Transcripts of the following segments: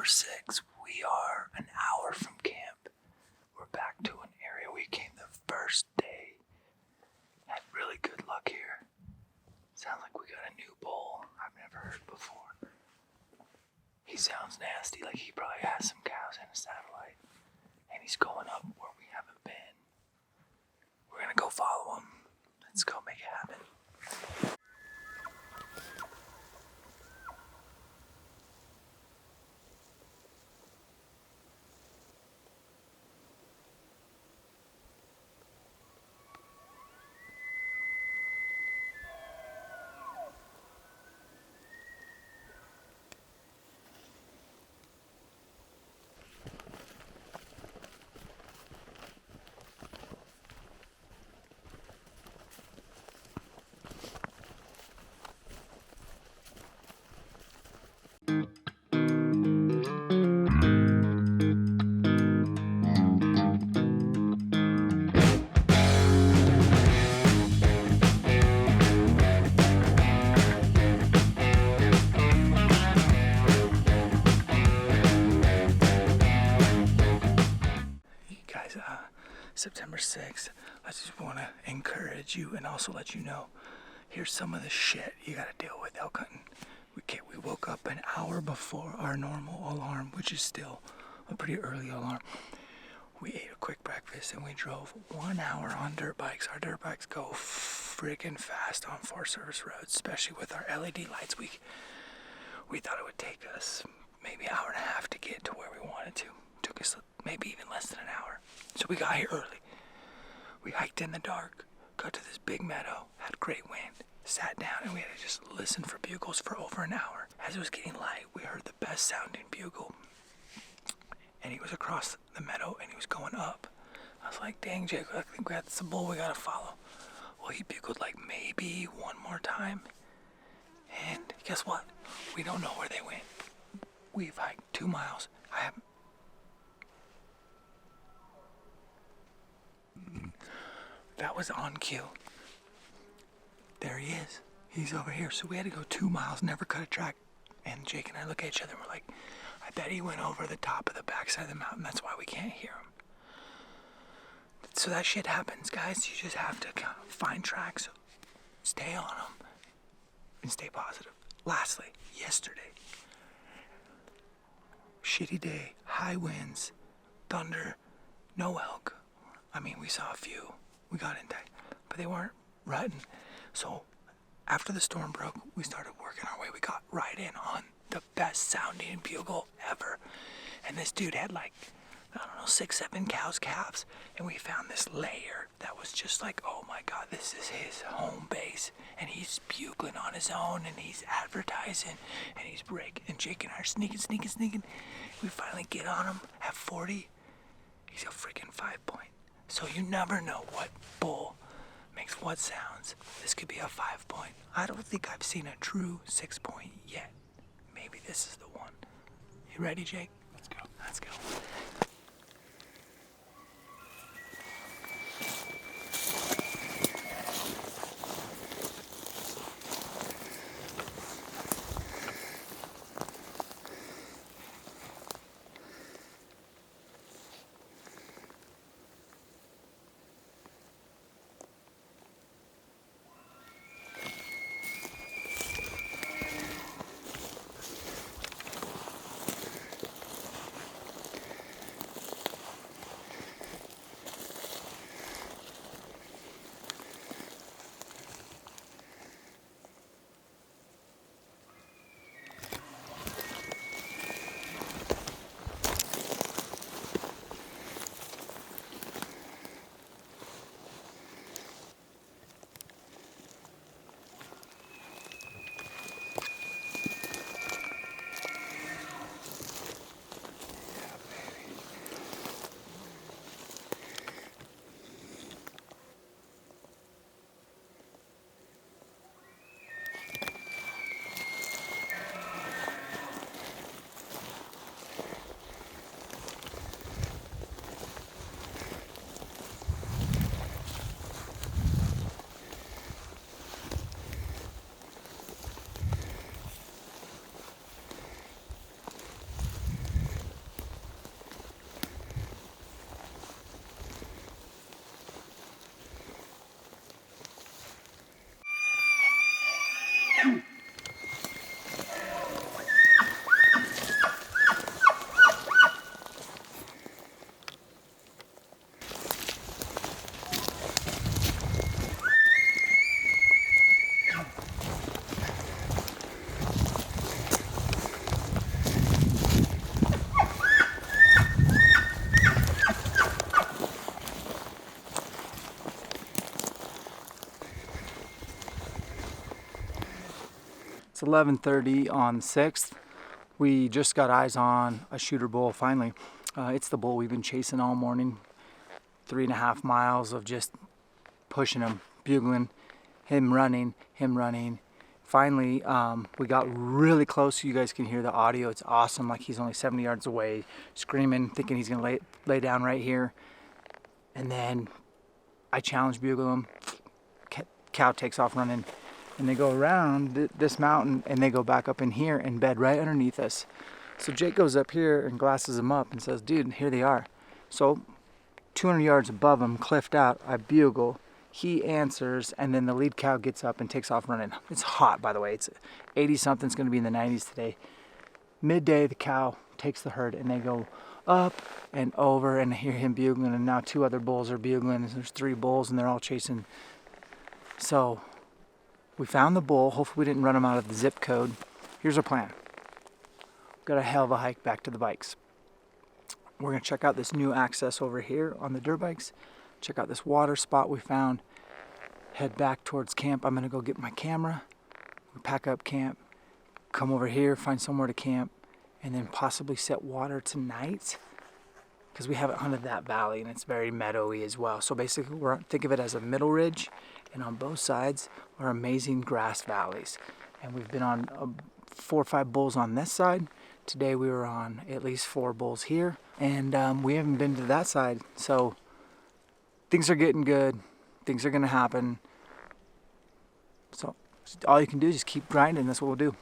September 6th. We are an hour from camp. We're back to an area we came the first day. Had really good luck here. Sounds like we got a new bull I've never heard before. He sounds nasty, like he probably has some cows in a satellite. And he's going up where we haven't been. We're gonna go follow him. Let's go make it happen. September 6th, I just want to encourage you and also let you know, here's some of the shit you got to deal with elk hunting. We woke up an hour before our normal alarm, which is still a pretty early alarm. We ate a quick breakfast and we drove 1 hour on dirt bikes. Our dirt bikes go freaking fast on Forest Service roads, especially with our LED lights. We thought it would take us maybe an hour and a half to get to where we wanted to. Took us maybe even less than an hour. So we got here early. We hiked in the dark, got to this big meadow, had great wind, sat down, and we had to just listen for bugles for over an hour. As it was getting light, we heard the best sounding bugle. And he was across the meadow and he was going up. I was like, dang, Jake, I think that's the bull we gotta follow. Well, he bugled like maybe one more time. And guess what? We don't know where they went. We've hiked 2 miles. That was on cue. There he is. He's over here. So we had to go 2 miles, never cut a track. And Jake and I look at each other and we're like, I bet he went over the top of the backside of the mountain. That's why we can't hear him. So that shit happens, guys. You just have to kind of find tracks, stay on them, and stay positive. Lastly, yesterday, shitty day, high winds, thunder, no elk. I mean, we saw a few. We got in tight, but they weren't rutting. So after the storm broke, we started working our way. We got right in on the best sounding bugle ever. And this dude had like, I don't know, 6, 7 cows, calves. And we found this layer that was just like, oh my God, this is his home base. And he's bugling on his own and he's advertising and he's breaking. And Jake and I are sneaking. We finally get on him at 40. He's a freaking 5-point. So you never know what bull makes what sounds. This could be a 5-point. I don't think I've seen a true 6-point yet. Maybe this is the one. You ready, Jake? Let's go. Let's go. It's 11:30 on the 6th. We just got eyes on a shooter bull finally. It's the bull we've been chasing all morning. 3.5 miles of just pushing him, bugling, him running. Finally, we got really close so you guys can hear the audio. It's awesome, like he's only 70 yards away, screaming, thinking he's gonna lay down right here. And then I challenge bugle him. Cow takes off running, and they go around this mountain and they go back up in here and bed right underneath us. So Jake goes up here and glasses him up and says, dude, here they are. So 200 yards above him, cliffed out, I bugle. He answers, and then the lead cow gets up and takes off running. It's hot, by the way. It's 80 something. It's going to be in the 90s today. Midday, the cow takes the herd, and they go up and over, and I hear him bugling, and now 2 other bulls are bugling. There's 3 bulls, and they're all chasing. So we found the bull. Hopefully we didn't run him out of the zip code. Here's our plan. We've got a hell of a hike back to the bikes. We're going to check out this new access over here on the dirt bikes. Check out this water spot we found. Head back towards camp. I'm going to go get my camera. We pack up camp. Come over here, find somewhere to camp, and then possibly set water tonight, because we haven't hunted that valley and it's very meadowy as well. So basically, think of it as a middle ridge, and on both sides are amazing grass valleys. And we've been on 4 or 5 bulls on this side. Today we were on at least 4 bulls here, and we haven't been to that side. So things are getting good. Things are going to happen. So all you can do is just keep grinding. That's what we'll do.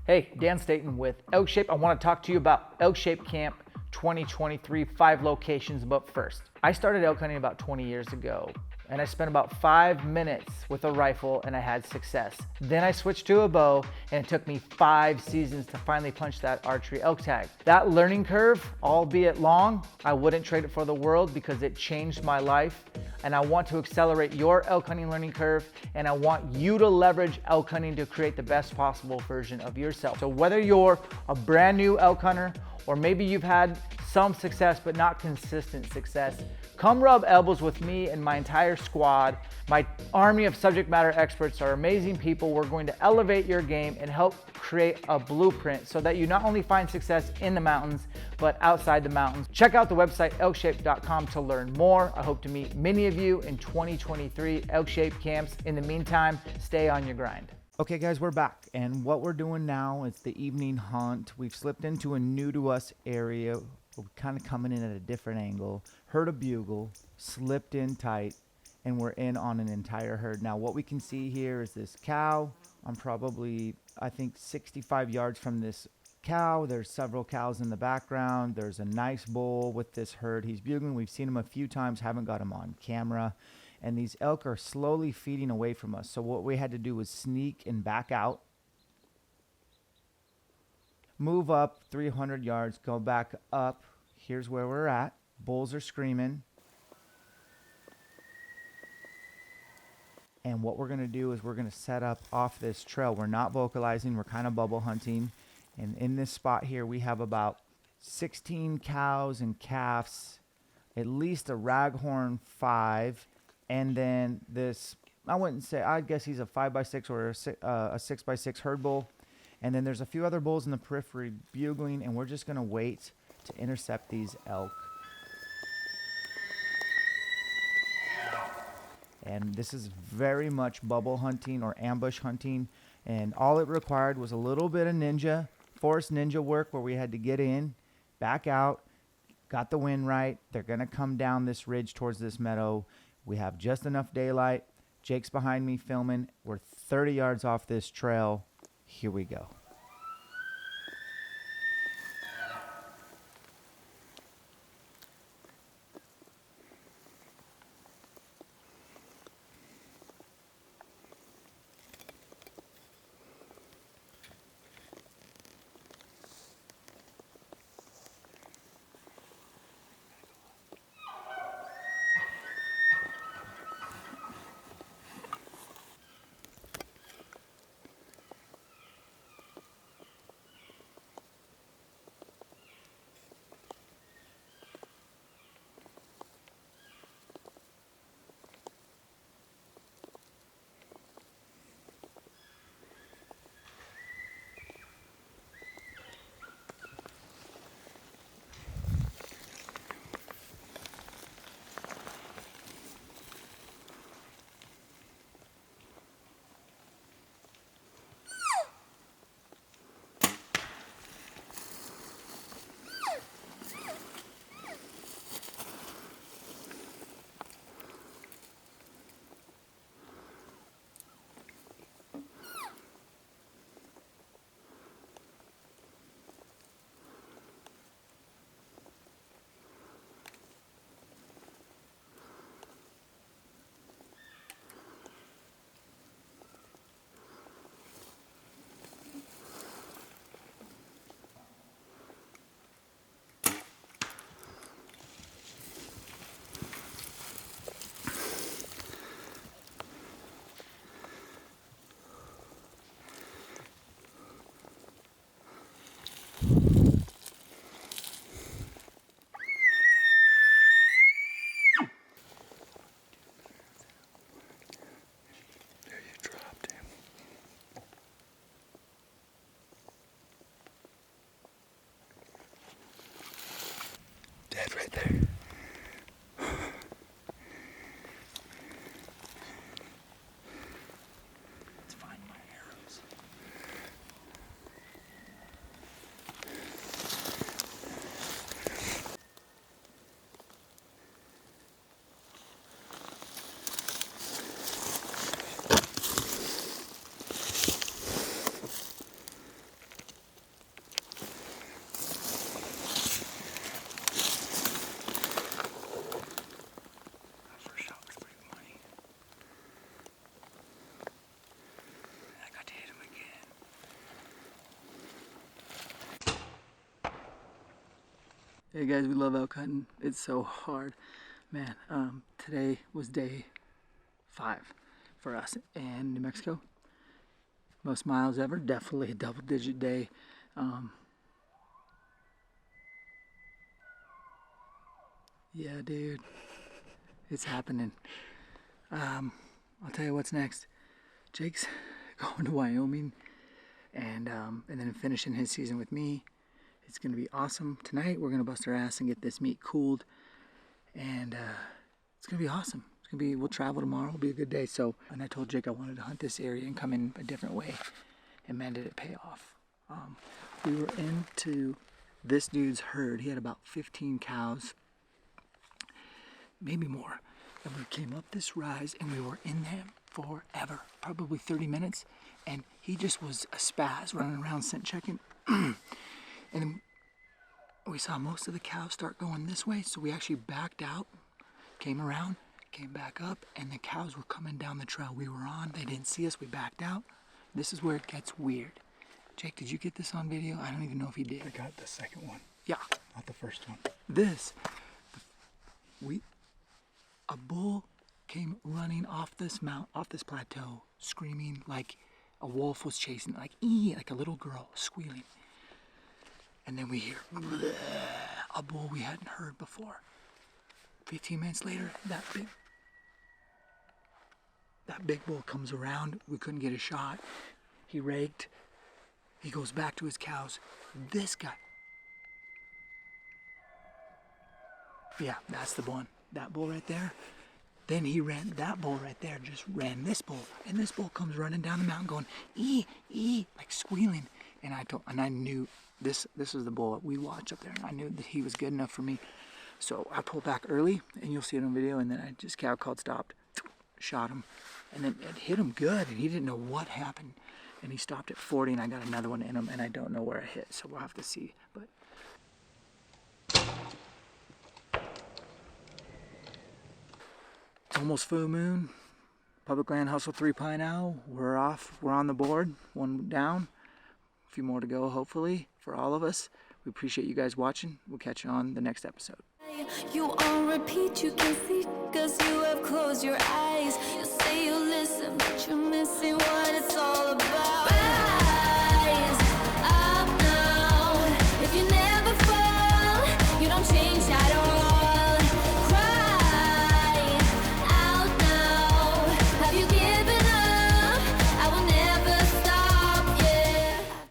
Hey, Dan Staten with ElkShape. I want to talk to you about ElkShape Camp 2023, 5 locations. But first, I started elk hunting about 20 years ago, and I spent about 5 minutes with a rifle and I had success. Then I switched to a bow, and it took me 5 seasons to finally punch that archery elk tag. That learning curve, albeit long, I wouldn't trade it for the world because it changed my life. And I want to accelerate your elk hunting learning curve, and I want you to leverage elk hunting to create the best possible version of yourself. So whether you're a brand new elk hunter, or maybe you've had some success but not consistent success, come rub elbows with me and my entire squad. My army of subject matter experts are amazing people. We're going to elevate your game and help create a blueprint so that you not only find success in the mountains, but outside the mountains. Check out the website elkshape.com to learn more. I hope to meet many of you in 2023 ElkShape camps. In the meantime, stay on your grind. Okay guys, we're back, and what we're doing now is the evening hunt. We've slipped into a new to us area. We're kind of coming in at a different angle. Heard a bugle, slipped in tight, and we're in on an entire herd. Now what we can see here is this cow. I'm probably, I think, 65 yards from this cow. There's several cows in the background. There's a nice bull with this herd. He's bugling. We've seen him a few times, haven't got him on camera. And these elk are slowly feeding away from us. So what we had to do was sneak and back out. Move up 300 yards, go back up. Here's where we're at. Bulls are screaming. And what we're going to do is we're going to set up off this trail. We're not vocalizing. We're kind of bubble hunting. And in this spot here, we have about 16 cows and calves, at least a raghorn 5. And then this, I wouldn't say, I guess he's a 5x6 or a 6x6 herd bull. And then there's a few other bulls in the periphery bugling, and we're just going to wait to intercept these elk. And this is very much bubble hunting or ambush hunting. And all it required was a little bit of forest ninja work, where we had to get in, back out, got the wind right. They're going to come down this ridge towards this meadow. We have just enough daylight. Jake's behind me filming. We're 30 yards off this trail. Here we go. Hey guys, we love elk hunting. It's so hard. Man, today was day 5 for us in New Mexico. Most miles ever, definitely a double-digit day. Yeah, dude, it's happening. I'll tell you what's next. Jake's going to Wyoming and then finishing his season with me. It's gonna be awesome. Tonight we're gonna bust our ass and get this meat cooled, and it's gonna be awesome. It's gonna be. We'll travel tomorrow. It'll be a good day. So, and I told Jake I wanted to hunt this area and come in a different way, and man, did it pay off. We were into this dude's herd. He had about 15 cows, maybe more. And we came up this rise, and we were in them forever, probably 30 minutes, and he just was a spaz running around scent checking. And then we saw most of the cows start going this way, so we actually backed out, came around, came back up, and the cows were coming down the trail we were on. They didn't see us, we backed out. This is where it gets weird. Jake, did you get this on video? I don't even know if he did. I got the second one. Yeah. Not the first one. A bull came running off this plateau, screaming like a wolf was chasing, like a little girl squealing. And then we hear bleh, a bull we hadn't heard before. 15 minutes later, that big bull comes around. We couldn't get a shot. He raked. He goes back to his cows. This guy. Yeah, that's the one. That bull right there. Then he ran, that bull right there just ran this bull. And this bull comes running down the mountain going, like squealing. And I knew this was the bull that we watched up there. And I knew that he was good enough for me. So I pulled back early, and you'll see it on video. And then I just cow called, stopped, shot him. And then it hit him good, and he didn't know what happened. And he stopped at 40, and I got another one in him, and I don't know where I hit. So we'll have to see. But it's almost full moon. Public Land Hustle 3 Pine Owl. We're off. We're on the board. One down. A few more to go, hopefully, for all of us. We appreciate you guys watching. We'll catch you on the next episode. You on repeat, you can see, 'cause you have closed your eyes.